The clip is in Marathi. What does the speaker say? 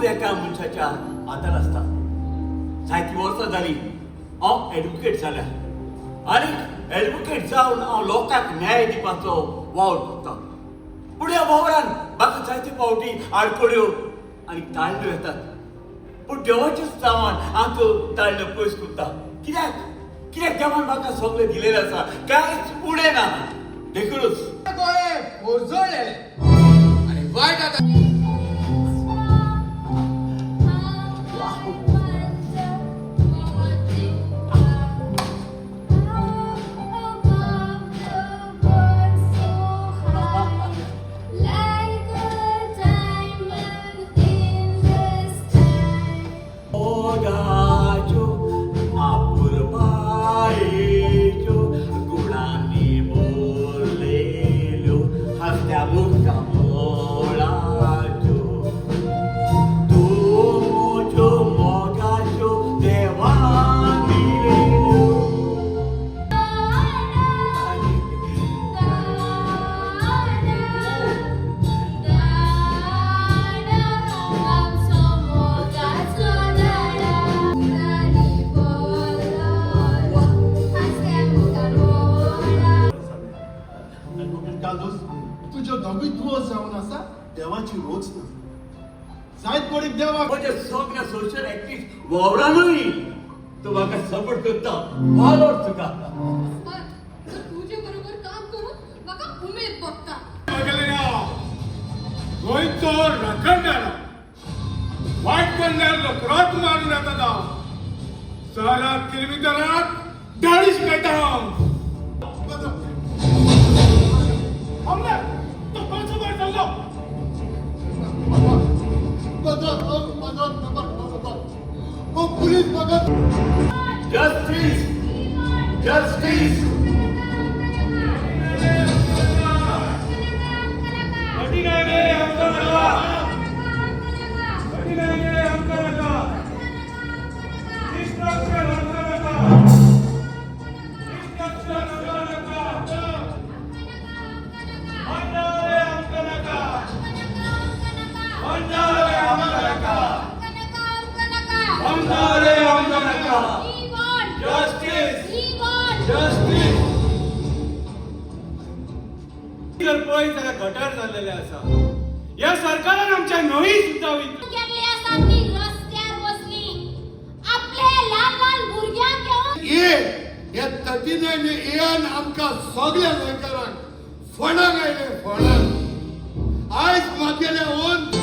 चूर एका मनशाच्या हातान आसता. जायती वर्सां जाली हांव एडवोकेट जाल्या आनी एडवोकेट जावन हांव लोकांक न्याय दिवपाचो वावर करता. पूण ह्या वावरान म्हाका जायते फावटी आडखड्यो आनी ताळण्यो येतात. पूण देवाच्याच नांवान हांव त्यो ताळण्यो पयस करता. कित्याक कित्याक देवान म्हाका सगळें दिलेलें आसा, कांयच उणें ना. देखूनच गोळे ओरजळले आणि वायट आता तुझ्या दोगूय रोज जावन आसा देवाची रोज ना. जायत कोणीक देवा म्हणजे सगळ्या सोशल ऍक्टिव्हिस्ट वावरानूय तो म्हाका सपोर्ट करता. वालोर तुका तुझे बरोबर काम करून म्हाका उमेद भोगता. गोंयचो राखणदार वायट करण्यार क्रोत मारून येता. शहरात किलोमिटरात दाढी शिकयता हांव. पुलीस बघत जस्टिस जस्टिस पळय जाल्यार गटार जाल्लेले आसा. ह्या सरकारान आमच्या नवी सुद्दां रस्त्यार बसली आपले ल्हान ल्हान भुरग्यांक घेवन हे 39 एन आमकां सगळ्या गोंयकारांक फणाक आयले फणाक. आयज म्हागेले ओन